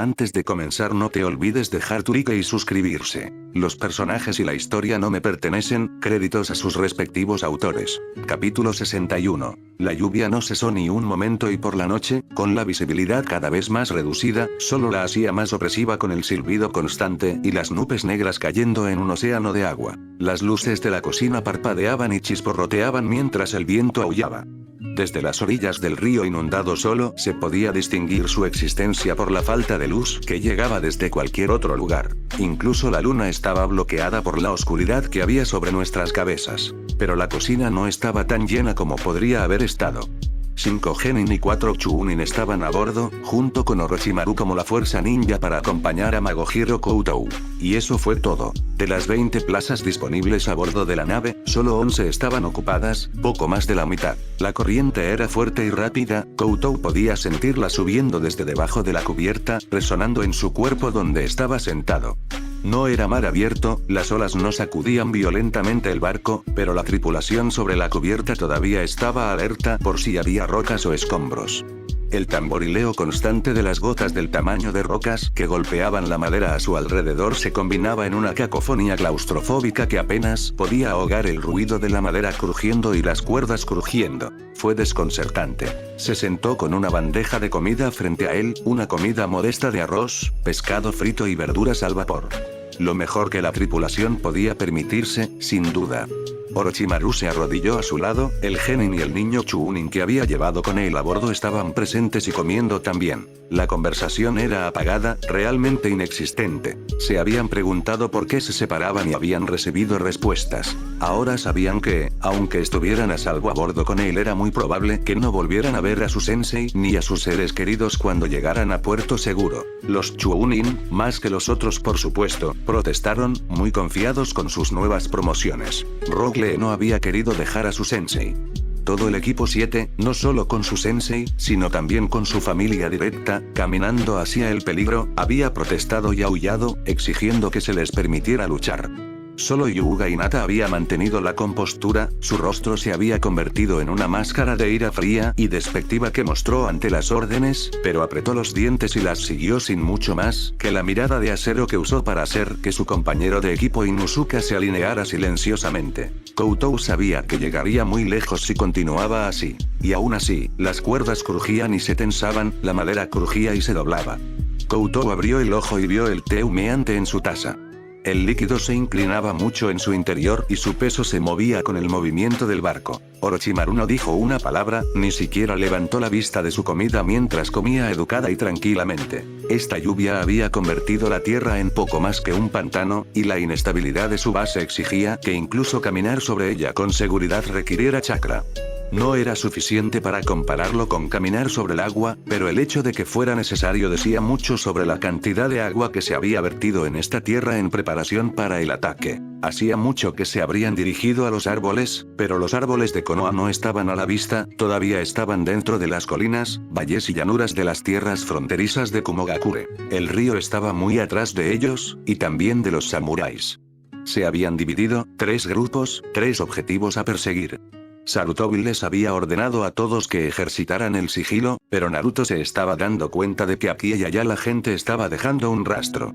Antes de comenzar no te olvides dejar tu like y suscribirse. Los personajes y la historia no me pertenecen, créditos a sus respectivos autores. Capítulo 61. La lluvia no cesó ni un momento y por la noche, con la visibilidad cada vez más reducida, solo la hacía más opresiva con el silbido constante y las nubes negras cayendo en un océano de agua. Las luces de la cocina parpadeaban y chisporroteaban mientras el viento aullaba. Desde las orillas del río inundado solo se podía distinguir su existencia por la falta de luz que llegaba desde cualquier otro lugar. Incluso la luna estaba bloqueada por la oscuridad que había sobre nuestras cabezas. Pero la cocina no estaba tan llena como podría haber estado. 5 genin y 4 chuunin estaban a bordo, junto con Orochimaru como la fuerza ninja para acompañar a Magohiro Koutou. Y eso fue todo. De las 20 plazas disponibles a bordo de la nave, solo 11 estaban ocupadas, poco más de la mitad. La corriente era fuerte y rápida, Koutou podía sentirla subiendo desde debajo de la cubierta, resonando en su cuerpo donde estaba sentado. No era mar abierto, las olas no sacudían violentamente el barco, pero la tripulación sobre la cubierta todavía estaba alerta por si había rocas o escombros. El tamborileo constante de las gotas del tamaño de rocas que golpeaban la madera a su alrededor se combinaba en una cacofonía claustrofóbica que apenas podía ahogar el ruido de la madera crujiendo y las cuerdas crujiendo. Fue desconcertante. Se sentó con una bandeja de comida frente a él, una comida modesta de arroz, pescado frito y verduras al vapor. Lo mejor que la tripulación podía permitirse, sin duda. Orochimaru se arrodilló a su lado, el genin y el niño chuunin que había llevado con él a bordo estaban presentes y comiendo también. La conversación era apagada, realmente inexistente. Se habían preguntado por qué se separaban y habían recibido respuestas. Ahora sabían que, aunque estuvieran a salvo a bordo con él, era muy probable que no volvieran a ver a su sensei ni a sus seres queridos cuando llegaran a puerto seguro. Los chuunin, más que los otros por supuesto, protestaron, muy confiados con sus nuevas promociones. Rogue no había querido dejar a su sensei. Todo el equipo 7, no solo con su sensei, sino también con su familia directa, caminando hacia el peligro, había protestado y aullado, exigiendo que se les permitiera luchar. Solo Hyuga Hinata había mantenido la compostura, su rostro se había convertido en una máscara de ira fría y despectiva que mostró ante las órdenes, pero apretó los dientes y las siguió sin mucho más que la mirada de acero que usó para hacer que su compañero de equipo Inuzuka se alineara silenciosamente. Koutou sabía que llegaría muy lejos si continuaba así. Y aún así, las cuerdas crujían y se tensaban, la madera crujía y se doblaba. Koutou abrió el ojo y vio el té humeante en su taza. El líquido se inclinaba mucho en su interior y su peso se movía con el movimiento del barco. Orochimaru no dijo una palabra, ni siquiera levantó la vista de su comida mientras comía educada y tranquilamente. Esta lluvia había convertido la tierra en poco más que un pantano, y la inestabilidad de su base exigía que incluso caminar sobre ella con seguridad requiriera chakra. No era suficiente para compararlo con caminar sobre el agua, pero el hecho de que fuera necesario decía mucho sobre la cantidad de agua que se había vertido en esta tierra en preparación para el ataque. Hacía mucho que se habrían dirigido a los árboles, pero los árboles de Konoha no estaban a la vista, todavía estaban dentro de las colinas, valles y llanuras de las tierras fronterizas de Kumogakure. El río estaba muy atrás de ellos, y también de los samuráis. Se habían dividido, 3 grupos, 3 objetivos a perseguir. Sarutobi les había ordenado a todos que ejercitaran el sigilo, pero Naruto se estaba dando cuenta de que aquí y allá la gente estaba dejando un rastro.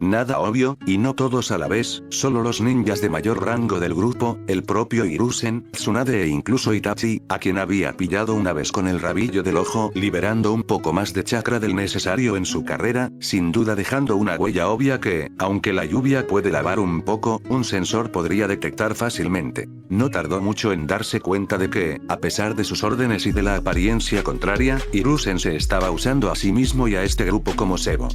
Nada obvio, y no todos a la vez, solo los ninjas de mayor rango del grupo, el propio Hiruzen, Tsunade e incluso Itachi, a quien había pillado una vez con el rabillo del ojo, liberando un poco más de chakra del necesario en su carrera, sin duda dejando una huella obvia que, aunque la lluvia puede lavar un poco, un sensor podría detectar fácilmente. No tardó mucho en darse cuenta de que, a pesar de sus órdenes y de la apariencia contraria, Hiruzen se estaba usando a sí mismo y a este grupo como cebo.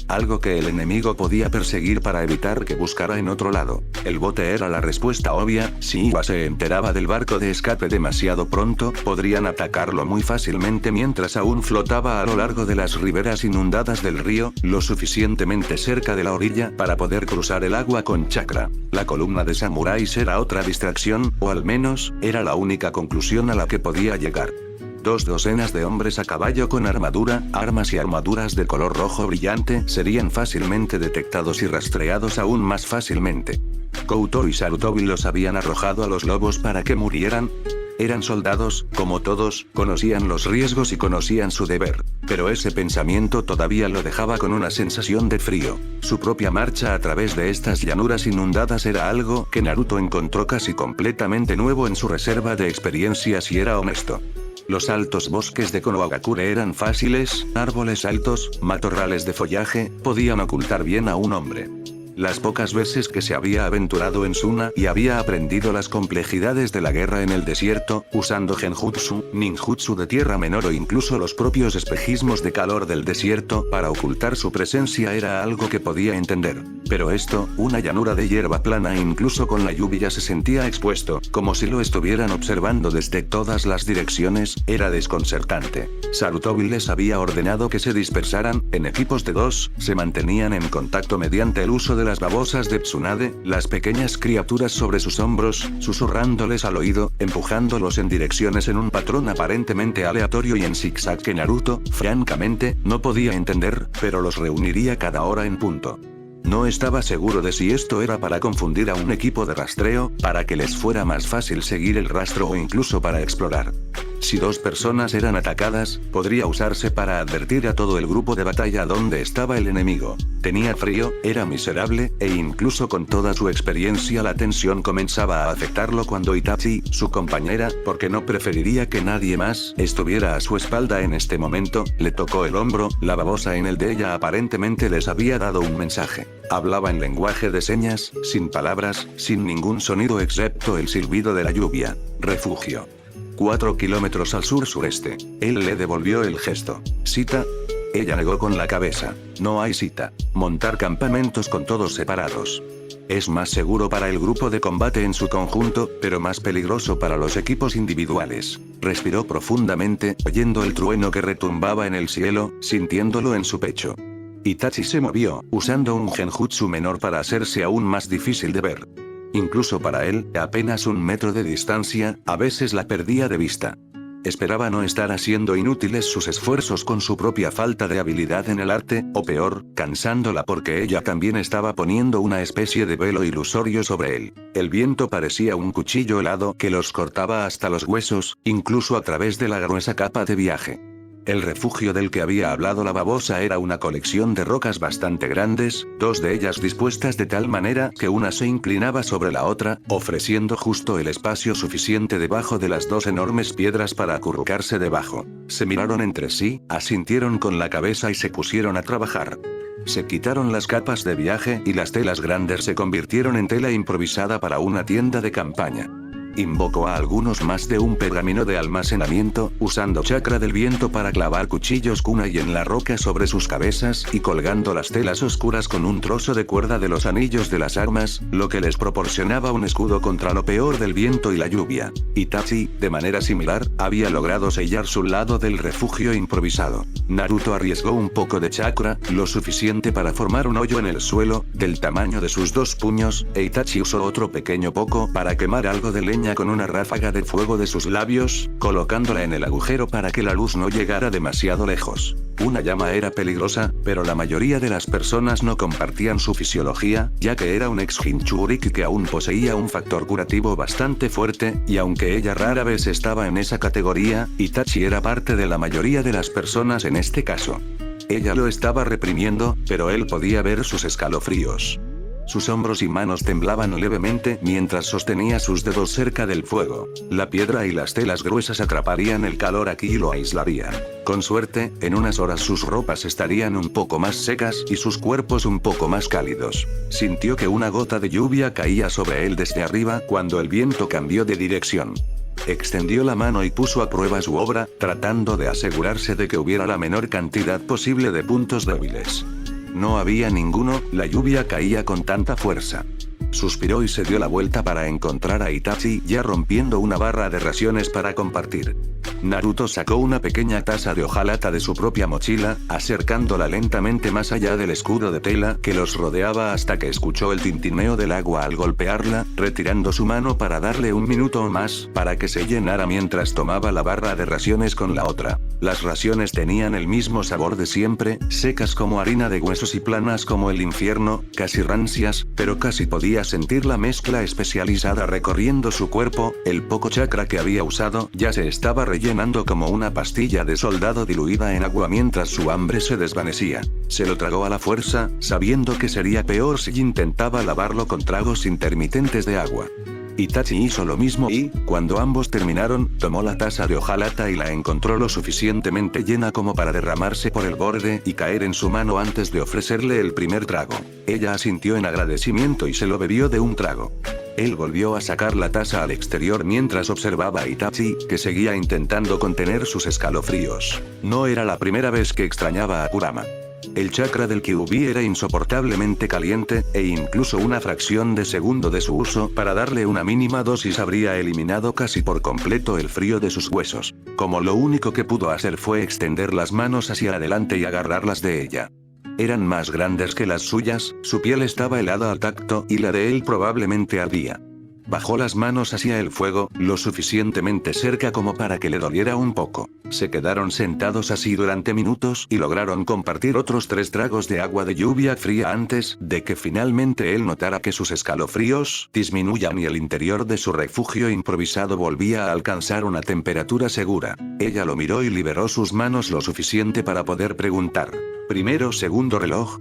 Algo que el enemigo podía perseguir para evitar que buscara en otro lado. El bote era la respuesta obvia, si Iwa se enteraba del barco de escape demasiado pronto, podrían atacarlo muy fácilmente mientras aún flotaba a lo largo de las riberas inundadas del río, lo suficientemente cerca de la orilla para poder cruzar el agua con chakra. La columna de samuráis era otra distracción, o al menos, era la única conclusión a la que podía llegar. 2 docenas de hombres a caballo con armadura, armas y armaduras de color rojo brillante serían fácilmente detectados y rastreados aún más fácilmente. Koutou y Sarutobi los habían arrojado a los lobos para que murieran. Eran soldados, como todos, conocían los riesgos y conocían su deber. Pero ese pensamiento todavía lo dejaba con una sensación de frío. Su propia marcha a través de estas llanuras inundadas era algo que Naruto encontró casi completamente nuevo en su reserva de experiencias y era honesto. Los altos bosques de Konohagakure eran fáciles, árboles altos, matorrales de follaje, podían ocultar bien a un hombre. Las pocas veces que se había aventurado en Suna y había aprendido las complejidades de la guerra en el desierto, usando genjutsu, ninjutsu de tierra menor o incluso los propios espejismos de calor del desierto para ocultar su presencia era algo que podía entender. Pero esto, una llanura de hierba plana incluso con la lluvia se sentía expuesto, como si lo estuvieran observando desde todas las direcciones, era desconcertante. Sarutobi les había ordenado que se dispersaran, en equipos de 2, se mantenían en contacto mediante el uso de las babosas de Tsunade, las pequeñas criaturas sobre sus hombros, susurrándoles al oído, empujándolos en direcciones en un patrón aparentemente aleatorio y en zigzag que Naruto, francamente, no podía entender, pero los reuniría cada hora en punto. No estaba seguro de si esto era para confundir a un equipo de rastreo, para que les fuera más fácil seguir el rastro o incluso para explorar. Si 2 personas eran atacadas, podría usarse para advertir a todo el grupo de batalla dónde estaba el enemigo. Tenía frío, era miserable, e incluso con toda su experiencia la tensión comenzaba a afectarlo cuando Itachi, su compañera, porque no preferiría que nadie más estuviera a su espalda en este momento, le tocó el hombro, la babosa en el de ella aparentemente les había dado un mensaje. Hablaba en lenguaje de señas, sin palabras, sin ningún sonido excepto el silbido de la lluvia. Refugio. 4 kilómetros al sur-sureste. Él le devolvió el gesto. ¿Cita? Ella negó con la cabeza. No hay cita. Montar campamentos con todos separados. Es más seguro para el grupo de combate en su conjunto, pero más peligroso para los equipos individuales. Respiró profundamente, oyendo el trueno que retumbaba en el cielo, sintiéndolo en su pecho. Itachi se movió, usando un genjutsu menor para hacerse aún más difícil de ver. Incluso para él, a apenas 1 metro de distancia, a veces la perdía de vista. Esperaba no estar haciendo inútiles sus esfuerzos con su propia falta de habilidad en el arte, o peor, cansándola porque ella también estaba poniendo una especie de velo ilusorio sobre él. El viento parecía un cuchillo helado que los cortaba hasta los huesos, incluso a través de la gruesa capa de viaje. El refugio del que había hablado la babosa era una colección de rocas bastante grandes, 2 de ellas dispuestas de tal manera que una se inclinaba sobre la otra, ofreciendo justo el espacio suficiente debajo de las 2 enormes piedras para acurrucarse debajo. Se miraron entre sí, asintieron con la cabeza y se pusieron a trabajar. Se quitaron las capas de viaje y las telas grandes se convirtieron en tela improvisada para una tienda de campaña. Invocó a algunos más de un pergamino de almacenamiento, usando chakra del viento para clavar cuchillos kunai en la roca sobre sus cabezas y colgando las telas oscuras con un trozo de cuerda de los anillos de las armas, lo que les proporcionaba un escudo contra lo peor del viento y la lluvia. Itachi, de manera similar, había logrado sellar su lado del refugio improvisado. Naruto arriesgó un poco de chakra, lo suficiente para formar un hoyo en el suelo, del tamaño de sus 2 puños, e Itachi usó otro pequeño poco para quemar algo de leña con una ráfaga de fuego de sus labios, colocándola en el agujero para que la luz no llegara demasiado lejos. Una llama era peligrosa, pero la mayoría de las personas no compartían su fisiología, ya que era un ex-Jinchuriki que aún poseía un factor curativo bastante fuerte, y aunque ella rara vez estaba en esa categoría, Itachi era parte de la mayoría de las personas en este caso. Ella lo estaba reprimiendo, pero él podía ver sus escalofríos. Sus hombros y manos temblaban levemente mientras sostenía sus dedos cerca del fuego. La piedra y las telas gruesas atraparían el calor aquí y lo aislarían. Con suerte, en unas horas sus ropas estarían un poco más secas y sus cuerpos un poco más cálidos. Sintió que una gota de lluvia caía sobre él desde arriba cuando el viento cambió de dirección. Extendió la mano y puso a prueba su obra, tratando de asegurarse de que hubiera la menor cantidad posible de puntos débiles. No había ninguno, la lluvia caía con tanta fuerza. Suspiró y se dio la vuelta para encontrar a Itachi ya rompiendo una barra de raciones para compartir. Naruto sacó una pequeña taza de hojalata de su propia mochila, acercándola lentamente más allá del escudo de tela que los rodeaba hasta que escuchó el tintineo del agua al golpearla, retirando su mano para darle 1 minuto o más para que se llenara mientras tomaba la barra de raciones con la otra. Las raciones tenían el mismo sabor de siempre, secas como harina de huesos y planas como el infierno, casi rancias, pero casi podía sentir la mezcla especializada recorriendo su cuerpo. El poco chakra que había usado ya se estaba rellenando como una pastilla de soldado diluida en agua mientras su hambre se desvanecía. Se lo tragó a la fuerza, sabiendo que sería peor si intentaba lavarlo con tragos intermitentes de agua. Itachi hizo lo mismo y, cuando ambos terminaron, tomó la taza de hojalata y la encontró lo suficientemente llena como para derramarse por el borde y caer en su mano antes de ofrecerle el primer trago. Ella asintió en agradecimiento y se lo bebió de un trago. Él volvió a sacar la taza al exterior mientras observaba a Itachi, que seguía intentando contener sus escalofríos. No era la primera vez que extrañaba a Kurama. El chakra del Kyuubi era insoportablemente caliente, e incluso una fracción de segundo de su uso para darle una mínima dosis habría eliminado casi por completo el frío de sus huesos. Como lo único que pudo hacer fue extender las manos hacia adelante y agarrarlas de ella. Eran más grandes que las suyas, su piel estaba helada al tacto y la de él probablemente ardía. Bajó las manos hacia el fuego, lo suficientemente cerca como para que le doliera un poco. Se quedaron sentados así durante minutos y lograron compartir otros 3 tragos de agua de lluvia fría antes de que finalmente él notara que sus escalofríos disminuían y el interior de su refugio improvisado volvía a alcanzar una temperatura segura. Ella lo miró y liberó sus manos lo suficiente para poder preguntar: ¿primero, segundo reloj?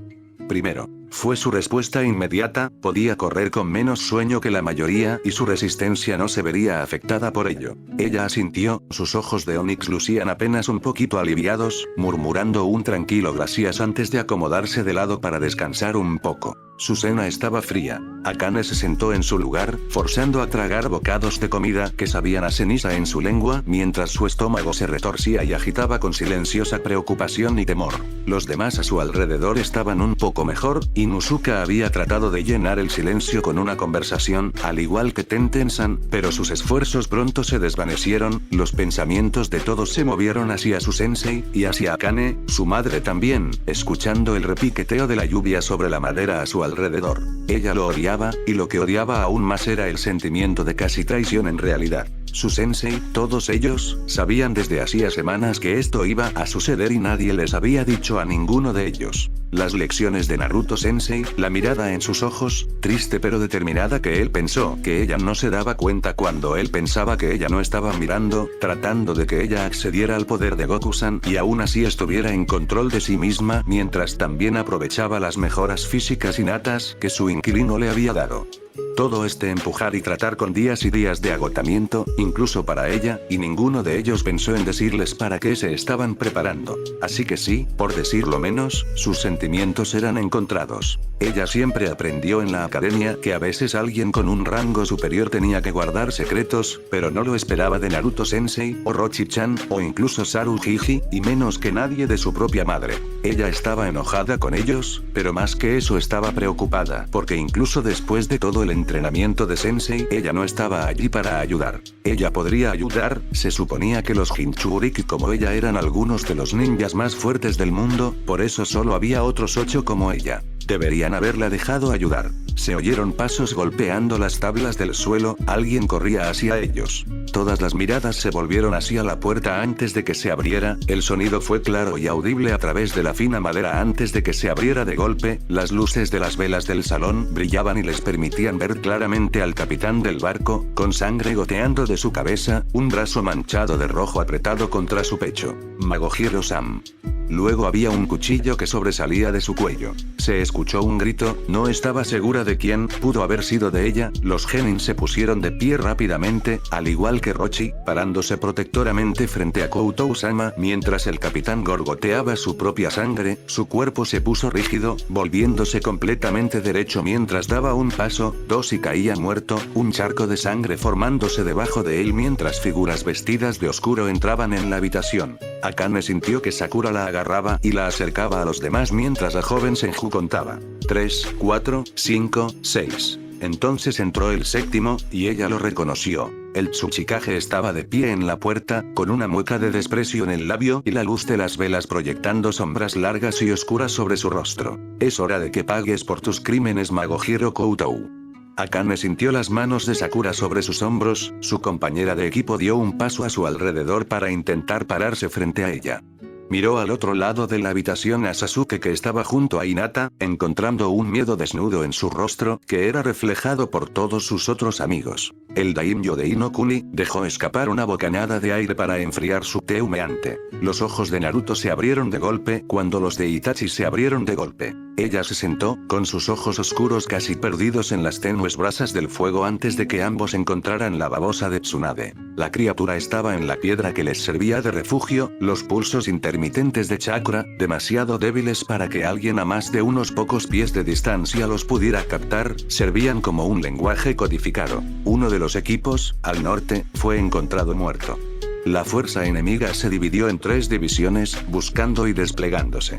Primero. Fue su respuesta inmediata. Podía correr con menos sueño que la mayoría y su resistencia no se vería afectada por ello. Ella asintió, sus ojos de onix lucían apenas un poquito aliviados, murmurando un tranquilo gracias antes de acomodarse de lado para descansar un poco. Su cena estaba fría. Akane se sentó en su lugar, forzando a tragar bocados de comida que sabían a ceniza en su lengua, mientras su estómago se retorcía y agitaba con silenciosa preocupación y temor. Los demás a su alrededor estaban un poco mejor, y Inuzuka había tratado de llenar el silencio con una conversación, al igual que Tenten-san, pero sus esfuerzos pronto se desvanecieron. Los pensamientos de todos se movieron hacia su sensei, y hacia Akane, su madre también, escuchando el repiqueteo de la lluvia sobre la madera a su alrededor. Ella lo odiaba, y lo que odiaba aún más era el sentimiento de casi traición en realidad. Su sensei, todos ellos, sabían desde hacía semanas que esto iba a suceder y nadie les había dicho a ninguno de ellos. Las lecciones de Naruto Sensei, la mirada en sus ojos, triste pero determinada que él pensó que ella no se daba cuenta cuando él pensaba que ella no estaba mirando, tratando de que ella accediera al poder de Goku-san y aún así estuviera en control de sí misma mientras también aprovechaba las mejoras físicas innatas que su inquilino le había dado. Todo este empujar y tratar con días y días de agotamiento, incluso para ella, y ninguno de ellos pensó en decirles para qué se estaban preparando. Así que sí, por decirlo menos, sus sentimientos eran encontrados. Ella siempre aprendió en la academia que a veces alguien con un rango superior tenía que guardar secretos, pero no lo esperaba de Naruto Sensei, o Rochi-chan, o incluso Saruhiji, y menos que nadie de su propia madre. Ella estaba enojada con ellos, pero más que eso estaba preocupada, porque incluso después de todo el entrenamiento de Sensei, ella no estaba allí para ayudar. Ella podría ayudar, se suponía que los Jinchuriki como ella eran algunos de los ninjas más fuertes del mundo, por eso solo había otros 8 como ella. Deberían haberla dejado ayudar. Se oyeron pasos golpeando las tablas del suelo, alguien corría hacia ellos. Todas las miradas se volvieron hacia la puerta antes de que se abriera, el sonido fue claro y audible a través de la fina madera antes de que se abriera de golpe, las luces de las velas del salón brillaban y les permitían ver claramente al capitán del barco, con sangre goteando de su cabeza, un brazo manchado de rojo apretado contra su pecho. Magohiro-san. Luego había un cuchillo que sobresalía de su cuello. Se escuchó un grito, no estaba segura de quién, pudo haber sido de ella. Los genin se pusieron de pie rápidamente, al igual que Rochi, parándose protectoramente frente a Koutou-sama, mientras el capitán gorgoteaba su propia sangre, su cuerpo se puso rígido, volviéndose completamente derecho mientras daba un paso, 2 y caía muerto, un charco de sangre formándose debajo de él mientras figuras vestidas de oscuro entraban en la habitación. Akane sintió que Sakura la agarraba y la acercaba a los demás mientras la joven Senju contaba. 3, 4, 5, 6. Entonces entró el séptimo, y ella lo reconoció. El Tsuchikage estaba de pie en la puerta, con una mueca de desprecio en el labio y la luz de las velas proyectando sombras largas y oscuras sobre su rostro. Es hora de que pagues por tus crímenes, Magohiro Koutou. Akane sintió las manos de Sakura sobre sus hombros, su compañera de equipo dio un paso a su alrededor para intentar pararse frente a ella. Miró al otro lado de la habitación a Sasuke que estaba junto a Hinata, encontrando un miedo desnudo en su rostro, que era reflejado por todos sus otros amigos. El daimyo de Inokuni dejó escapar una bocanada de aire para enfriar su té humeante. Los ojos de Naruto se abrieron de golpe cuando los de Itachi se abrieron de golpe. Ella se sentó, con sus ojos oscuros casi perdidos en las tenues brasas del fuego antes de que ambos encontraran la babosa de Tsunade. La criatura estaba en la piedra que les servía de refugio, los pulsos intermitentes de chakra, demasiado débiles para que alguien a más de unos pocos pies de distancia los pudiera captar, servían como un lenguaje codificado. Uno de los equipos, al norte, fue encontrado muerto. La fuerza enemiga se dividió en 3 divisiones, buscando y desplegándose.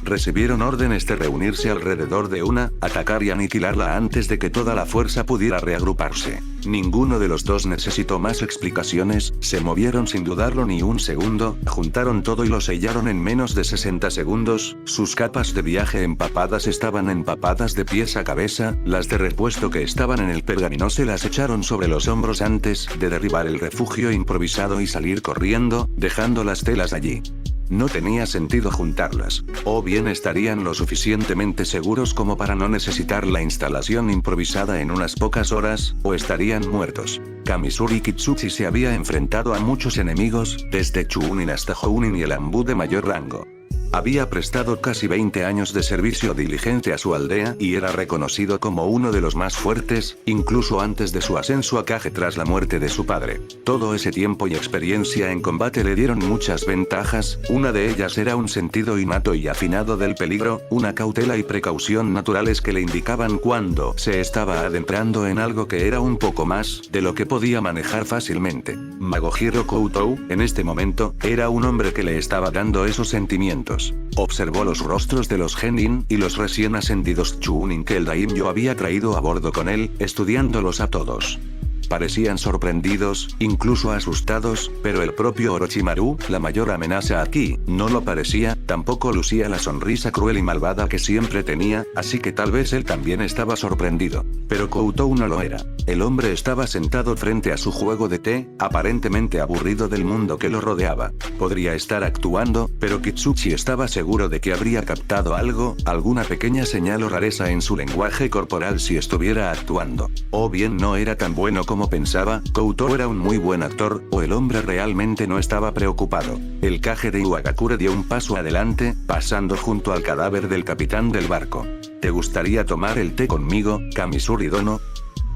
Recibieron órdenes de reunirse alrededor de una, atacar y aniquilarla antes de que toda la fuerza pudiera reagruparse. Ninguno de los dos necesitó más explicaciones, se movieron sin dudarlo ni un segundo, juntaron todo y lo sellaron en menos de 60 segundos, sus capas de viaje empapadas estaban empapadas de pies a cabeza, las de repuesto que estaban en el pergamino se las echaron sobre los hombros antes de derribar el refugio improvisado y salir corriendo, dejando las telas allí. No tenía sentido juntarlas. O bien estarían lo suficientemente seguros como para no necesitar la instalación improvisada en unas pocas horas, o estarían muertos. Kamisuri Kitsuchi se había enfrentado a muchos enemigos, desde Chunin hasta Jounin y el Anbu de mayor rango. Había prestado casi 20 años de servicio diligente a su aldea y era reconocido como uno de los más fuertes, incluso antes de su ascenso a Kage tras la muerte de su padre. Todo ese tiempo y experiencia en combate le dieron muchas ventajas, una de ellas era un sentido innato y afinado del peligro, una cautela y precaución naturales que le indicaban cuando se estaba adentrando en algo que era un poco más de lo que podía manejar fácilmente. Magohiro Koutou, en este momento, era un hombre que le estaba dando esos sentimientos. Observó los rostros de los genin y los recién ascendidos chunin que el daimyo había traído a bordo con él, estudiándolos a todos. Parecían sorprendidos, incluso asustados, pero el propio Orochimaru, la mayor amenaza aquí, no lo parecía, tampoco lucía la sonrisa cruel y malvada que siempre tenía, así que tal vez él también estaba sorprendido. Pero Koutou no lo era. El hombre estaba sentado frente a su juego de té, aparentemente aburrido del mundo que lo rodeaba. Podría estar actuando, pero Kitsuchi estaba seguro de que habría captado algo, alguna pequeña señal o rareza en su lenguaje corporal si estuviera actuando. O bien no era tan bueno como pensaba, Koutou era un muy buen actor, o el hombre realmente no estaba preocupado. El Kage de Iwagakure dio un paso adelante, pasando junto al cadáver del capitán del barco. ¿Te gustaría tomar el té conmigo, Kamisuri Dono?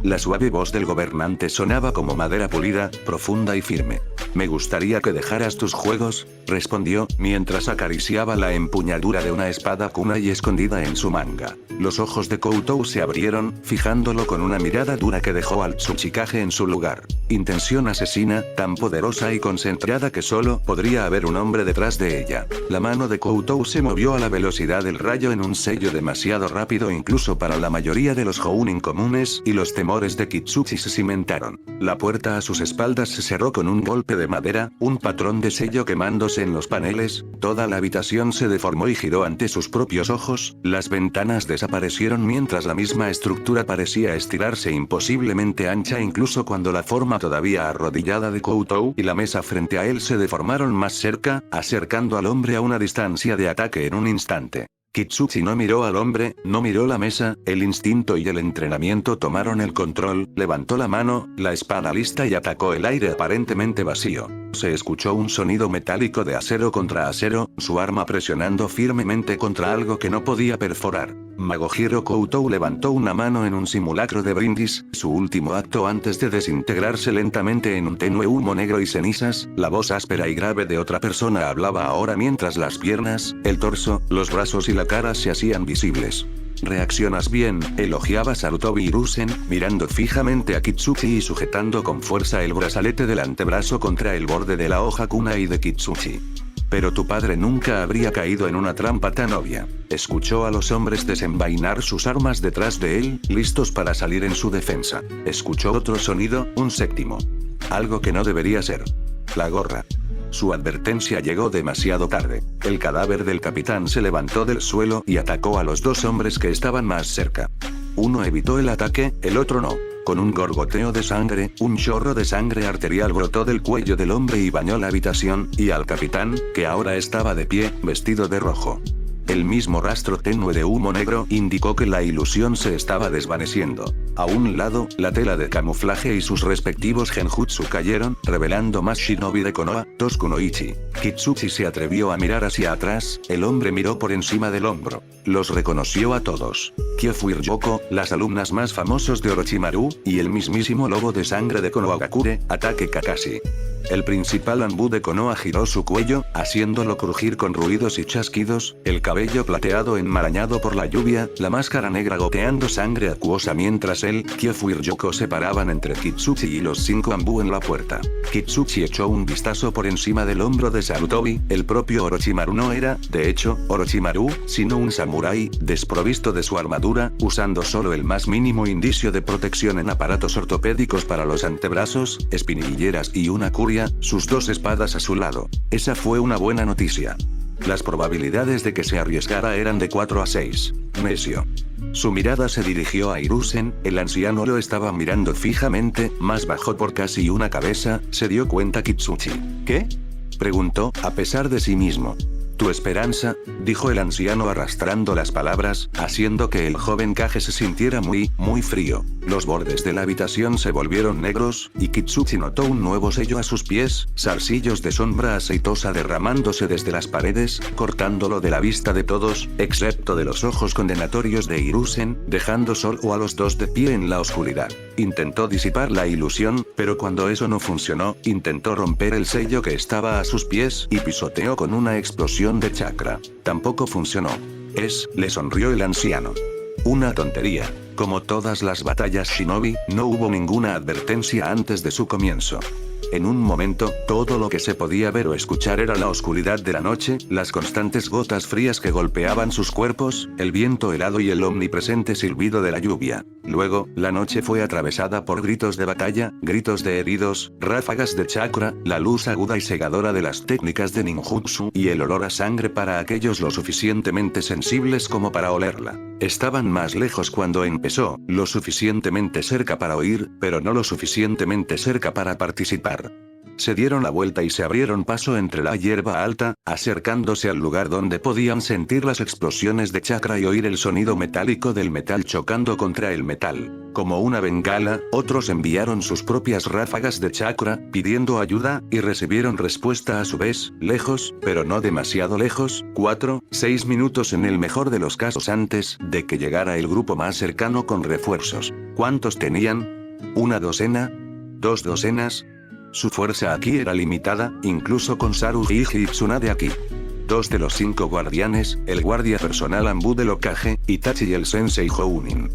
La suave voz del gobernante sonaba como madera pulida, profunda y firme. Me gustaría que dejaras tus juegos, respondió, mientras acariciaba la empuñadura de una espada kunai escondida en su manga. Los ojos de Koutou se abrieron, fijándolo con una mirada dura que dejó al Tsuchikage en su lugar. Intención asesina, tan poderosa y concentrada que solo podría haber un hombre detrás de ella. La mano de Koutou se movió a la velocidad del rayo en un sello demasiado rápido incluso para la mayoría de los Jounin comunes, y los temores de Kitsuchi se cimentaron. La puerta a sus espaldas se cerró con un golpe de madera, un patrón de sello quemándose en los paneles, toda la habitación se deformó y giró ante sus propios ojos, las ventanas desaparecieron mientras la misma estructura parecía estirarse imposiblemente ancha incluso cuando la forma todavía arrodillada de Koutou y la mesa frente a él se deformaron más cerca, acercando al hombre a una distancia de ataque en un instante. Kitsuchi no miró al hombre, no miró la mesa, el instinto y el entrenamiento tomaron el control, levantó la mano, la espada lista y atacó el aire aparentemente vacío. Se escuchó un sonido metálico de acero contra acero, su arma presionando firmemente contra algo que no podía perforar. Magohiro Koutou levantó una mano en un simulacro de brindis, su último acto antes de desintegrarse lentamente en un tenue humo negro y cenizas, la voz áspera y grave de otra persona hablaba ahora mientras las piernas, el torso, los brazos y la cara se hacían visibles. Reaccionas bien, elogiaba Sarutobi Hiruzen, mirando fijamente a Kitsuchi y sujetando con fuerza el brazalete del antebrazo contra el borde de la hoja kunai de Kitsuchi. Pero tu padre nunca habría caído en una trampa tan obvia. Escuchó a los hombres desenvainar sus armas detrás de él, listos para salir en su defensa. Escuchó otro sonido, un séptimo. Algo que no debería ser. La gorra. Su advertencia llegó demasiado tarde. El cadáver del capitán se levantó del suelo y atacó a los dos hombres que estaban más cerca. Uno evitó el ataque, el otro no. Con un gorgoteo de sangre, un chorro de sangre arterial brotó del cuello del hombre y bañó la habitación, y al capitán, que ahora estaba de pie, vestido de rojo. El mismo rastro tenue de humo negro indicó que la ilusión se estaba desvaneciendo. A un lado, la tela de camuflaje y sus respectivos genjutsu cayeron, revelando más shinobi de Konoha, Toskunoichi. Kitsuchi se atrevió a mirar hacia atrás, el hombre miró por encima del hombro. Los reconoció a todos. Kyofuir Yoko, las alumnas más famosos de Orochimaru, y el mismísimo lobo de sangre de Konohagakure, Ataque Kakashi. El principal Anbu de Konoha giró su cuello, haciéndolo crujir con ruidos y chasquidos, el cabello plateado enmarañado por la lluvia, la máscara negra goteando sangre acuosa mientras él, Kyofuir Yoko se paraban entre Kitsuchi y los 5 Anbu en la puerta. Kitsuchi echó un vistazo por encima del hombro de Sarutobi, el propio Orochimaru no era, de hecho, Orochimaru, sino un samurái, desprovisto de su armadura, usando solo el más mínimo indicio de protección en aparatos ortopédicos para los antebrazos, espinilleras y una curia, sus 2 espadas a su lado. Esa fue una buena noticia. Las probabilidades de que se arriesgara eran de 4 a 6. Necio. Su mirada se dirigió a Hiruzen, el anciano lo estaba mirando fijamente, más bajo por casi una cabeza, se dio cuenta Kitsuchi. ¿Qué? Preguntó, a pesar de sí mismo. Tu esperanza, dijo el anciano arrastrando las palabras, haciendo que el joven Kage se sintiera muy frío. Los bordes de la habitación se volvieron negros, y Kitsuchi notó un nuevo sello a sus pies, zarcillos de sombra aceitosa derramándose desde las paredes, cortándolo de la vista de todos, excepto de los ojos condenatorios de Hiruzen, dejando solo a los 2 de pie en la oscuridad. Intentó disipar la ilusión, pero cuando eso no funcionó, intentó romper el sello que estaba a sus pies, y pisoteó con una explosión de chakra. Tampoco funcionó. Le sonrió el anciano. Una tontería. Como todas las batallas shinobi, no hubo ninguna advertencia antes de su comienzo. En un momento, todo lo que se podía ver o escuchar era la oscuridad de la noche, las constantes gotas frías que golpeaban sus cuerpos, el viento helado y el omnipresente silbido de la lluvia. Luego, la noche fue atravesada por gritos de batalla, gritos de heridos, ráfagas de chakra, la luz aguda y cegadora de las técnicas de ninjutsu y el olor a sangre para aquellos lo suficientemente sensibles como para olerla. Estaban más lejos cuando empezó, lo suficientemente cerca para oír, pero no lo suficientemente cerca para participar. Se dieron la vuelta y se abrieron paso entre la hierba alta, acercándose al lugar donde podían sentir las explosiones de chakra y oír el sonido metálico del metal chocando contra el metal. Como una bengala, otros enviaron sus propias ráfagas de chakra, pidiendo ayuda, y recibieron respuesta a su vez, lejos, pero no demasiado lejos, 4-6 minutos en el mejor de los casos antes de que llegara el grupo más cercano con refuerzos. ¿Cuántos tenían? ¿Una docena? ¿2 docenas? Su fuerza aquí era limitada, incluso con Saruji y Tsunade aquí. 2 de los 5 guardianes, el guardia personal Anbu del Hokage, Itachi y el sensei Jounin.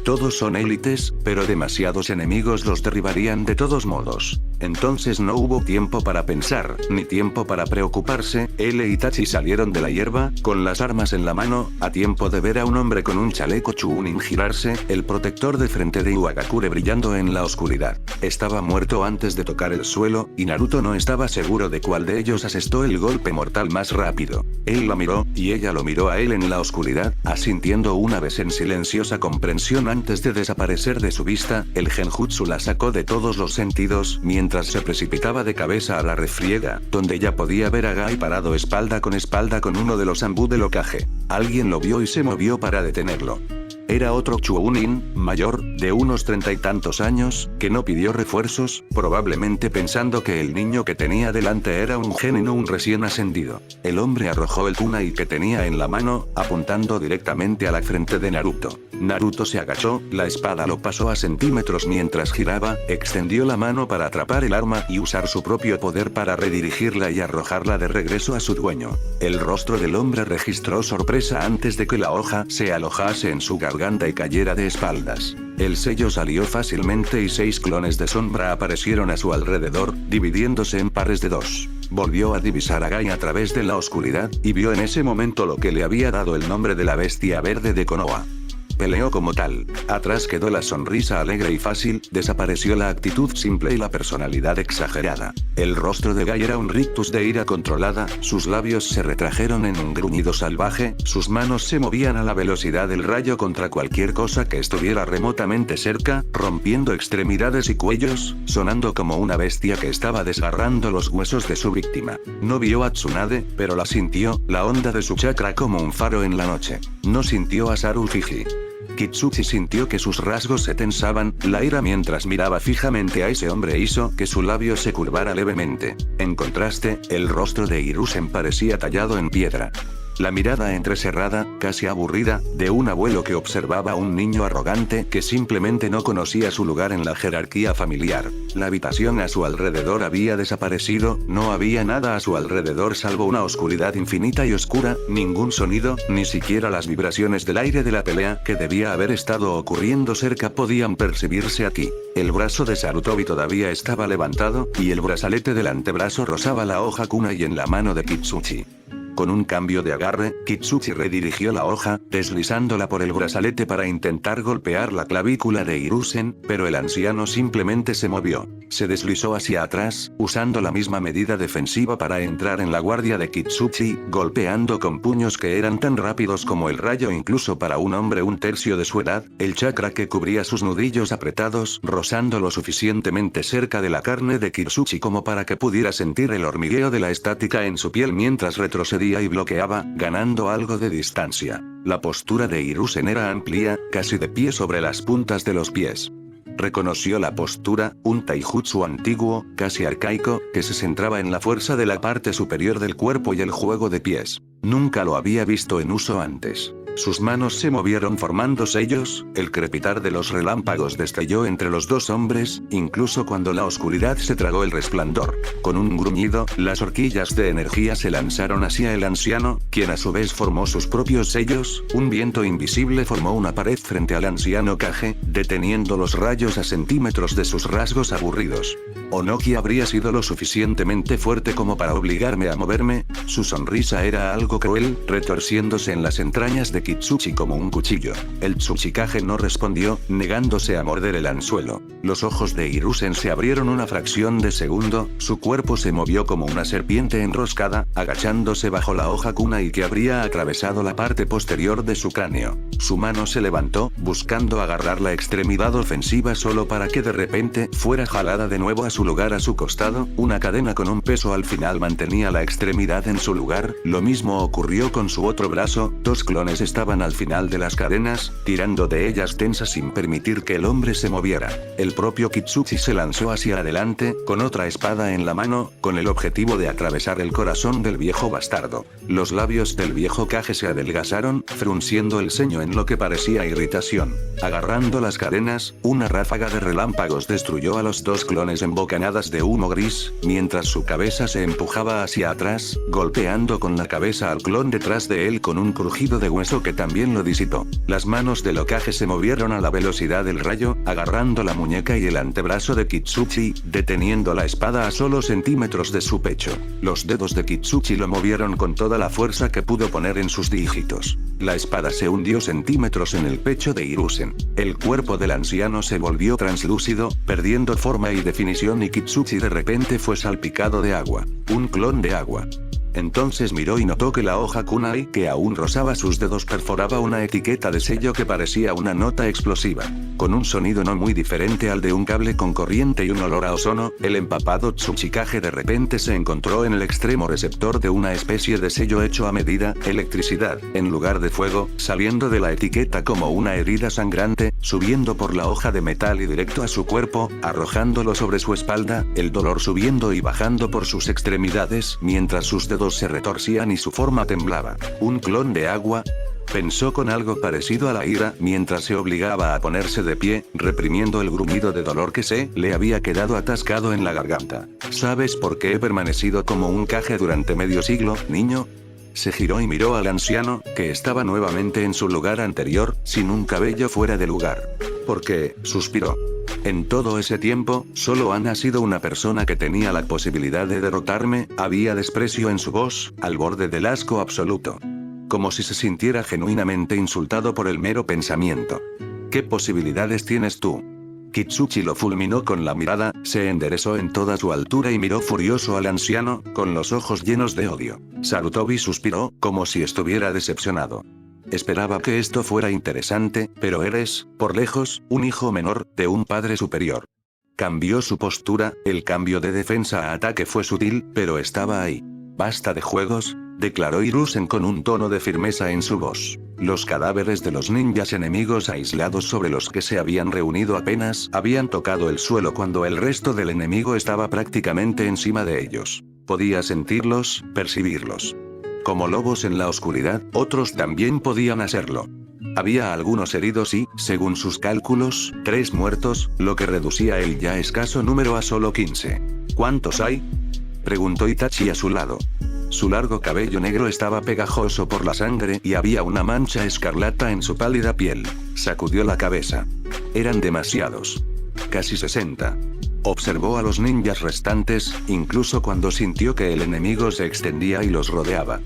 Todos son élites, pero demasiados enemigos los derribarían de todos modos. Entonces no hubo tiempo para pensar, ni tiempo para preocuparse, él e Itachi salieron de la hierba, con las armas en la mano, a tiempo de ver a un hombre con un chaleco Chunin girarse, el protector de frente de Iwagakure brillando en la oscuridad. Estaba muerto antes de tocar el suelo, y Naruto no estaba seguro de cuál de ellos asestó el golpe mortal más rápido. Él la miró, y ella lo miró a él en la oscuridad, asintiendo una vez en silenciosa comprensión antes de desaparecer de su vista, el genjutsu la sacó de todos los sentidos, mientras se precipitaba de cabeza a la refriega, donde ya podía ver a Gai parado espalda con uno de los Anbu del Hokage. Alguien lo vio y se movió para detenerlo. Era otro Chunin, mayor, de unos 30 y tantos años, que no pidió refuerzos, probablemente pensando que el niño que tenía delante era un gen y no un recién ascendido. El hombre arrojó el kunai que tenía en la mano, apuntando directamente a la frente de Naruto. Naruto se agachó, la espada lo pasó a centímetros mientras giraba, extendió la mano para atrapar el arma y usar su propio poder para redirigirla y arrojarla de regreso a su dueño. El rostro del hombre registró sorpresa antes de que la hoja se alojase en su garganta y cayera de espaldas. El sello salió fácilmente y 6 clones de sombra aparecieron a su alrededor, dividiéndose en pares de 2. Volvió a divisar a Gai a través de la oscuridad, y vio en ese momento lo que le había dado el nombre de la bestia verde de Konoha. peleó como tal. Atrás quedó la sonrisa alegre y fácil, desapareció la actitud simple y la personalidad exagerada. El rostro de Guy era un rictus de ira controlada, sus labios se retrajeron en un gruñido salvaje, sus manos se movían a la velocidad del rayo contra cualquier cosa que estuviera remotamente cerca, rompiendo extremidades y cuellos, sonando como una bestia que estaba desgarrando los huesos de su víctima. No vio a Tsunade, pero la sintió, la onda de su chakra como un faro en la noche. No sintió a Saru Fiji. Kitsuchi sintió que sus rasgos se tensaban, la ira mientras miraba fijamente a ese hombre hizo que su labio se curvara levemente. En contraste, el rostro de Hiruzen parecía tallado en piedra. La mirada entrecerrada, casi aburrida, de un abuelo que observaba a un niño arrogante que simplemente no conocía su lugar en la jerarquía familiar. La habitación a su alrededor había desaparecido, no había nada a su alrededor salvo una oscuridad infinita y oscura, ningún sonido, ni siquiera las vibraciones del aire de la pelea que debía haber estado ocurriendo cerca podían percibirse aquí. El brazo de Sarutobi todavía estaba levantado, y el brazalete del antebrazo rozaba la hoja kunai en la mano de Kitsuchi. Con un cambio de agarre, Kitsuchi redirigió la hoja, deslizándola por el brazalete para intentar golpear la clavícula de Hiruzen, pero el anciano simplemente se movió. Se deslizó hacia atrás, usando la misma medida defensiva para entrar en la guardia de Kitsuchi, golpeando con puños que eran tan rápidos como el rayo incluso para un hombre un tercio de su edad, el chakra que cubría sus nudillos apretados, rozando lo suficientemente cerca de la carne de Kitsuchi como para que pudiera sentir el hormigueo de la estática en su piel mientras retrocedía y bloqueaba, ganando algo de distancia. La postura de Hiruzen era amplia, casi de pie sobre las puntas de los pies. Reconoció la postura, un taijutsu antiguo, casi arcaico, que se centraba en la fuerza de la parte superior del cuerpo y el juego de pies. Nunca lo había visto en uso antes. Sus manos se movieron formando sellos, el crepitar de los relámpagos destelló entre los dos hombres, incluso cuando la oscuridad se tragó el resplandor. Con un gruñido, las horquillas de energía se lanzaron hacia el anciano, quien a su vez formó sus propios sellos, un viento invisible formó una pared frente al anciano Kage, deteniendo los rayos a centímetros de sus rasgos aburridos. Onoki habría sido lo suficientemente fuerte como para obligarme a moverme, su sonrisa era algo cruel, retorciéndose en las entrañas de Kitsuchi como un cuchillo. El Tsuchikage no respondió, negándose a morder el anzuelo. Los ojos de Hiruzen se abrieron una fracción de segundo, su cuerpo se movió como una serpiente enroscada, agachándose bajo la hoja kunai que habría atravesado la parte posterior de su cráneo. Su mano se levantó, buscando agarrar la extremidad ofensiva solo para que de repente fuera jalada de nuevo a su lugar a su costado, una cadena con un peso al final mantenía la extremidad en su lugar, lo mismo ocurrió con su otro brazo, dos clones estaban al final de las cadenas, tirando de ellas tensas sin permitir que el hombre se moviera. El propio Kitsuchi se lanzó hacia adelante, con otra espada en la mano, con el objetivo de atravesar el corazón del viejo bastardo. Los labios del viejo Kage se adelgazaron, frunciendo el ceño en lo que parecía irritación. Agarrando las cadenas, una ráfaga de relámpagos destruyó a los dos clones en bocanadas de humo gris, mientras su cabeza se empujaba hacia atrás, golpeando con la cabeza al clon detrás de él con un crujido de hueso que también lo disipó. Las manos del Hokage se movieron a la velocidad del rayo, agarrando la muñeca y el antebrazo de Kitsuchi, deteniendo la espada a solo centímetros de su pecho. Los dedos de Kitsuchi lo movieron con toda la fuerza que pudo poner en sus dígitos. La espada se hundió centímetros en el pecho de Hiruzen. El cuerpo del anciano se volvió translúcido, perdiendo forma y definición y Kitsuchi de repente fue salpicado de agua. Un clon de agua. Entonces miró y notó que la hoja kunai que aún rozaba sus dedos perforaba una etiqueta de sello que parecía una nota explosiva. Con un sonido no muy diferente al de un cable con corriente y un olor a ozono, el empapado Tsuchikage de repente se encontró en el extremo receptor de una especie de sello hecho a medida, electricidad, en lugar de fuego, saliendo de la etiqueta como una herida sangrante, subiendo por la hoja de metal y directo a su cuerpo, arrojándolo sobre su espalda, el dolor subiendo y bajando por sus extremidades, mientras sus dedos se retorcían y su forma temblaba. ¿Un clon de agua? Pensó con algo parecido a la ira, mientras se obligaba a ponerse de pie, reprimiendo el gruñido de dolor que se le había quedado atascado en la garganta. ¿Sabes por qué he permanecido como un Kage durante medio siglo, niño? Se giró y miró al anciano, que estaba nuevamente en su lugar anterior, sin un cabello fuera de lugar. ¿Por qué? Suspiró. En todo ese tiempo, solo Ana ha sido una persona que tenía la posibilidad de derrotarme, había desprecio en su voz, al borde del asco absoluto. como si se sintiera genuinamente insultado por el mero pensamiento. ¿Qué posibilidades tienes tú? Kitsuchi lo fulminó con la mirada, se enderezó en toda su altura y miró furioso al anciano, con los ojos llenos de odio. Sarutobi suspiró, como si estuviera decepcionado. Esperaba que esto fuera interesante, pero eres, por lejos, un hijo menor, de un padre superior. Cambió su postura, el cambio de defensa a ataque fue sutil, pero estaba ahí. Basta de juegos, declaró Hiruzen con un tono de firmeza en su voz. Los cadáveres de los ninjas enemigos aislados sobre los que se habían reunido apenas habían tocado el suelo cuando el resto del enemigo estaba prácticamente encima de ellos. Podía sentirlos, percibirlos. Como lobos en la oscuridad, otros también podían hacerlo. Había algunos heridos y, según sus cálculos, 3 muertos, lo que reducía el ya escaso número a solo 15. ¿Cuántos hay?, preguntó Itachi a su lado. Su largo cabello negro estaba pegajoso por la sangre y había una mancha escarlata en su pálida piel. Sacudió la cabeza. Eran demasiados. Casi 60. Observó a los ninjas restantes, incluso cuando sintió que el enemigo se extendía y los rodeaba.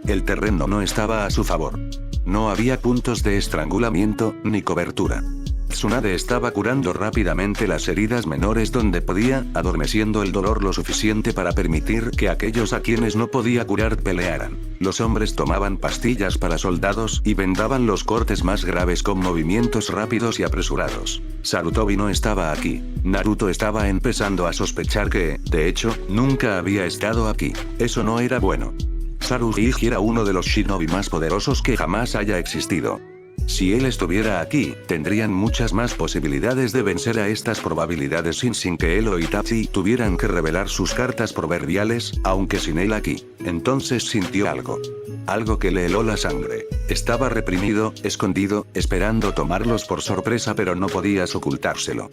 El terreno no estaba a su favor. No había puntos de estrangulamiento, ni cobertura. Tsunade estaba curando rápidamente las heridas menores donde podía, adormeciendo el dolor lo suficiente para permitir que aquellos a quienes no podía curar pelearan. Los hombres tomaban pastillas para soldados y vendaban los cortes más graves con movimientos rápidos y apresurados. Sarutobi no estaba aquí. Naruto estaba empezando a sospechar que, de hecho, nunca había estado aquí. Eso no era bueno. Saruji era uno de los shinobi más poderosos que jamás haya existido. Si él estuviera aquí, tendrían muchas más posibilidades de vencer a estas probabilidades sin que él o Itachi tuvieran que revelar sus cartas proverbiales, aunque sin él aquí. Entonces sintió algo. Algo que le heló la sangre. Estaba reprimido, escondido, esperando tomarlos por sorpresa, pero no podías ocultárselo.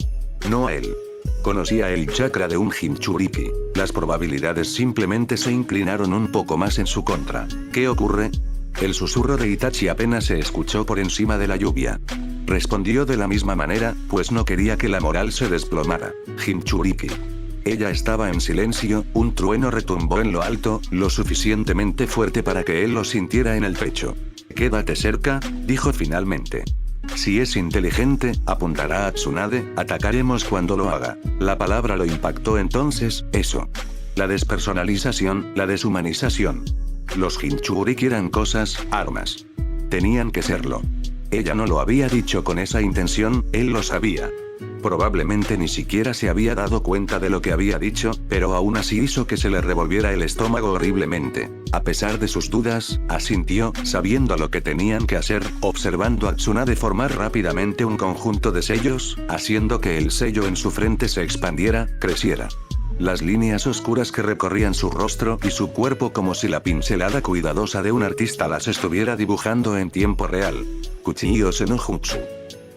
No a él. Conocía el chakra de un Jinchuriki. Las probabilidades simplemente se inclinaron un poco más en su contra. ¿Qué ocurre? El susurro de Itachi apenas se escuchó por encima de la lluvia. Respondió de la misma manera, pues no quería que la moral se desplomara. Jinchuriki. Ella estaba en silencio, un trueno retumbó en lo alto, lo suficientemente fuerte para que él lo sintiera en el pecho. Quédate cerca, dijo finalmente. Si es inteligente, apuntará a Tsunade, atacaremos cuando lo haga. La palabra lo impactó entonces, eso. La despersonalización, la deshumanización. Los Jinchuriki eran cosas, armas. Tenían que serlo. Ella no lo había dicho con esa intención, él lo sabía. Probablemente ni siquiera se había dado cuenta de lo que había dicho, pero aún así hizo que se le revolviera el estómago horriblemente. A pesar de sus dudas, asintió, sabiendo lo que tenían que hacer, observando a Tsunade formar rápidamente un conjunto de sellos, haciendo que el sello en su frente se expandiera, creciera. Las líneas oscuras que recorrían su rostro y su cuerpo como si la pincelada cuidadosa de un artista las estuviera dibujando en tiempo real. Kuchiyo no Jutsu.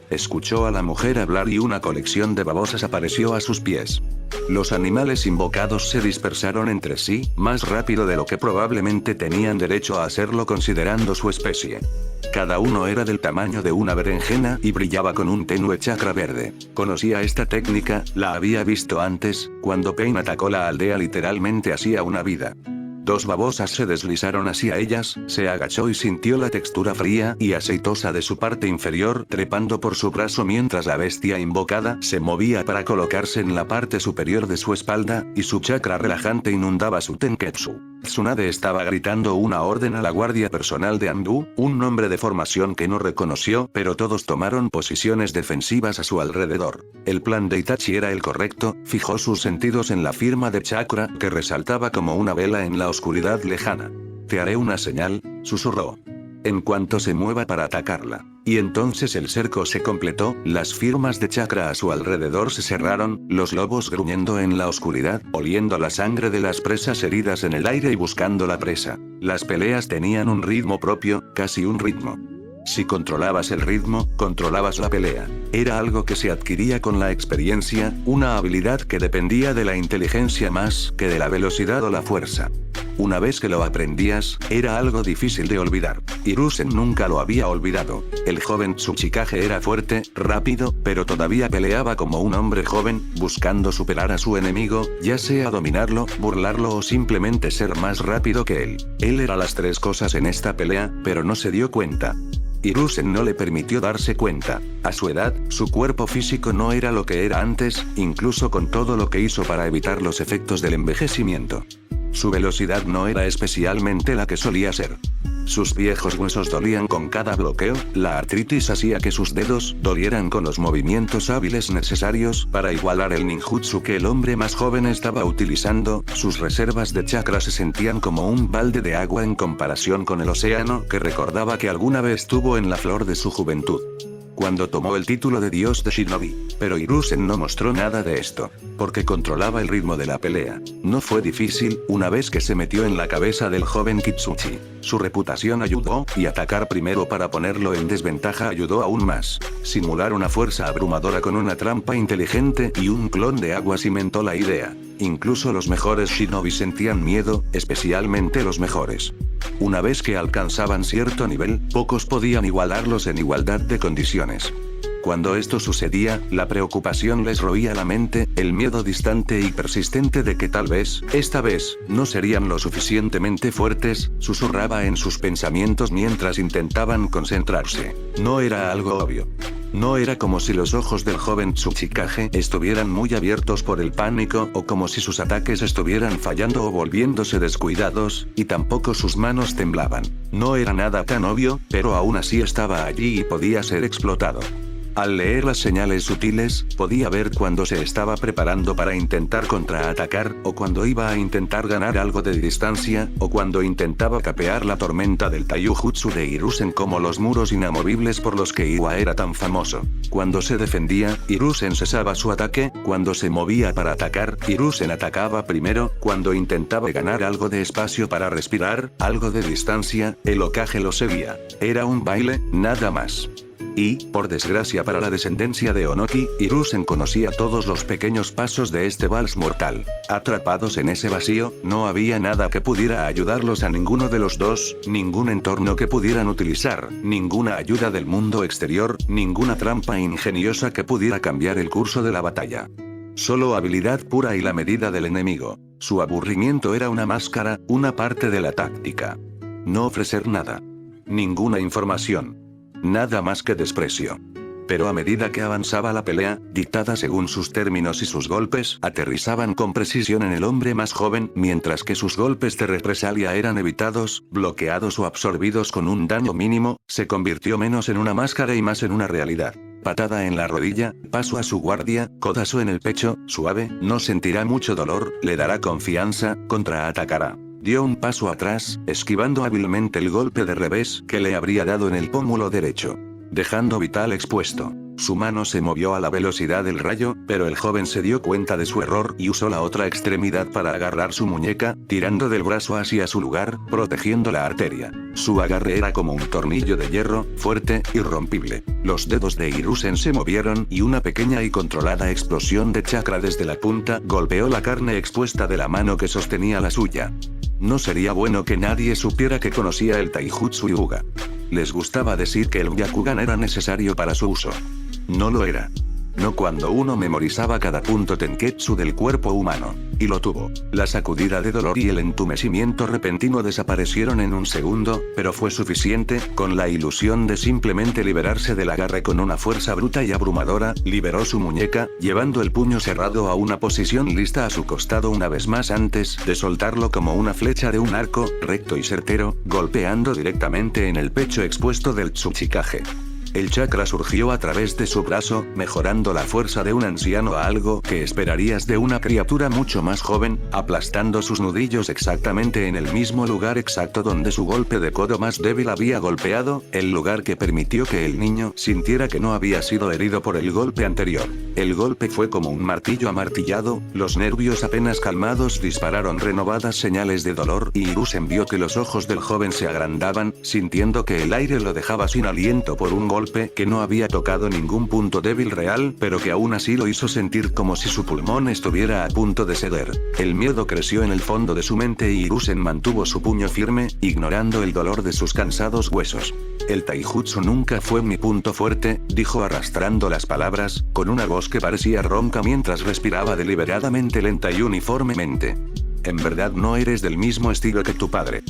Escuchó a la mujer hablar y una colección de babosas apareció a sus pies. Los animales invocados se dispersaron entre sí, más rápido de lo que probablemente tenían derecho a hacerlo considerando su especie. Cada uno era del tamaño de una berenjena y brillaba con un tenue chakra verde. Conocía esta técnica, la había visto antes, cuando Pain atacó la aldea literalmente hacía una vida. 2 babosas se deslizaron hacia ellas, se agachó y sintió la textura fría y aceitosa de su parte inferior trepando por su brazo mientras la bestia invocada se movía para colocarse en la parte superior de su espalda, y su chakra relajante inundaba su tenketsu. Tsunade estaba gritando una orden a la guardia personal de Anbu, un nombre de formación que no reconoció, pero todos tomaron posiciones defensivas a su alrededor. El plan de Itachi era el correcto, fijó sus sentidos en la firma de chakra, que resaltaba como una vela en la oscuridad lejana. Te haré una señal, susurró. En cuanto se mueva para atacarla. Y entonces el cerco se completó, las firmas de chakra a su alrededor se cerraron, los lobos gruñendo en la oscuridad, oliendo la sangre de las presas heridas en el aire y buscando la presa. Las peleas tenían un ritmo propio, casi un ritmo. Si controlabas el ritmo, controlabas la pelea. Era algo que se adquiría con la experiencia, una habilidad que dependía de la inteligencia más que de la velocidad o la fuerza. Una vez que lo aprendías, era algo difícil de olvidar. Hiruzen nunca lo había olvidado. El joven Tsuchikage era fuerte, rápido, pero todavía peleaba como un hombre joven, buscando superar a su enemigo, ya sea dominarlo, burlarlo o simplemente ser más rápido que él. Él era las tres cosas en esta pelea, pero no se dio cuenta. Hiruzen no le permitió darse cuenta. A su edad, su cuerpo físico no era lo que era antes, incluso con todo lo que hizo para evitar los efectos del envejecimiento. Su velocidad no era especialmente la que solía ser. Sus viejos huesos dolían con cada bloqueo, la artritis hacía que sus dedos dolieran con los movimientos hábiles necesarios para igualar el ninjutsu que el hombre más joven estaba utilizando, sus reservas de chakra se sentían como un balde de agua en comparación con el océano que recordaba que alguna vez tuvo en la flor de su juventud. Cuando tomó el título de dios de Shinobi. Pero Hiruzen no mostró nada de esto, porque controlaba el ritmo de la pelea. No fue difícil, una vez que se metió en la cabeza del joven Kitsuchi. Su reputación ayudó, y atacar primero para ponerlo en desventaja ayudó aún más. Simular una fuerza abrumadora con una trampa inteligente y un clon de agua cimentó la idea. Incluso los mejores shinobi sentían miedo, especialmente los mejores. Una vez que alcanzaban cierto nivel, pocos podían igualarlos en igualdad de condiciones. Cuando esto sucedía, la preocupación les roía la mente, el miedo distante y persistente de que tal vez, esta vez, no serían lo suficientemente fuertes, susurraba en sus pensamientos mientras intentaban concentrarse. No era algo obvio. No era como si los ojos del joven Tsuchikage estuvieran muy abiertos por el pánico o como si sus ataques estuvieran fallando o volviéndose descuidados, y tampoco sus manos temblaban. No era nada tan obvio, pero aún así estaba allí y podía ser explotado. Al leer las señales sutiles, podía ver cuando se estaba preparando para intentar contraatacar, o cuando iba a intentar ganar algo de distancia, o cuando intentaba capear la tormenta del taijutsu de Hiruzen como los muros inamovibles por los que Iwa era tan famoso. Cuando se defendía, Hiruzen cesaba su ataque, cuando se movía para atacar, Hiruzen atacaba primero, cuando intentaba ganar algo de espacio para respirar, algo de distancia, el Hokage lo seguía. Era un baile, nada más. Y, por desgracia para la descendencia de Onoki, Hiruzen conocía todos los pequeños pasos de este vals mortal. Atrapados en ese vacío, no había nada que pudiera ayudarlos a ninguno de los dos, ningún entorno que pudieran utilizar, ninguna ayuda del mundo exterior, ninguna trampa ingeniosa que pudiera cambiar el curso de la batalla. Solo habilidad pura y la medida del enemigo. Su aburrimiento era una máscara, una parte de la táctica. No ofrecer nada. Ninguna información. Nada más que desprecio. Pero a medida que avanzaba la pelea, dictada según sus términos y sus golpes, aterrizaban con precisión en el hombre más joven, mientras que sus golpes de represalia eran evitados, bloqueados o absorbidos con un daño mínimo, se convirtió menos en una máscara y más en una realidad. Patada en la rodilla, paso a su guardia, codazo en el pecho, suave, no sentirá mucho dolor, le dará confianza, contraatacará. Dio un paso atrás, esquivando hábilmente el golpe de revés que le habría dado en el pómulo derecho, dejando Vital expuesto. Su mano se movió a la velocidad del rayo, pero el joven se dio cuenta de su error y usó la otra extremidad para agarrar su muñeca, tirando del brazo hacia su lugar, protegiendo la arteria. Su agarre era como un tornillo de hierro, fuerte, irrompible. Los dedos de Hiruzen se movieron y una pequeña y controlada explosión de chakra desde la punta golpeó la carne expuesta de la mano que sostenía la suya. No sería bueno que nadie supiera que conocía el Taijutsu Hyuga. Les gustaba decir que el Byakugan era necesario para su uso. No lo era. No cuando uno memorizaba cada punto tenketsu del cuerpo humano. Y lo tuvo. La sacudida de dolor y el entumecimiento repentino desaparecieron en un segundo, pero fue suficiente, con la ilusión de simplemente liberarse del agarre con una fuerza bruta y abrumadora, liberó su muñeca, llevando el puño cerrado a una posición lista a su costado una vez más antes de soltarlo como una flecha de un arco, recto y certero, golpeando directamente en el pecho expuesto del Tsuchikage. El chakra surgió a través de su brazo, mejorando la fuerza de un anciano a algo que esperarías de una criatura mucho más joven, aplastando sus nudillos exactamente en el mismo lugar exacto donde su golpe de codo más débil había golpeado, el lugar que permitió que el niño sintiera que no había sido herido por el golpe anterior. El golpe fue como un martillo amartillado, los nervios apenas calmados dispararon renovadas señales de dolor y Hiruzen vio que los ojos del joven se agrandaban, sintiendo que el aire lo dejaba sin aliento por un golpe golpe que no había tocado ningún punto débil real, pero que aún así lo hizo sentir como si su pulmón estuviera a punto de ceder. El miedo creció en el fondo de su mente y Hiruzen mantuvo su puño firme, ignorando el dolor de sus cansados huesos. El taijutsu nunca fue mi punto fuerte, dijo arrastrando las palabras, con una voz que parecía ronca mientras respiraba deliberadamente lenta y uniformemente. En verdad no eres del mismo estilo que tu padre.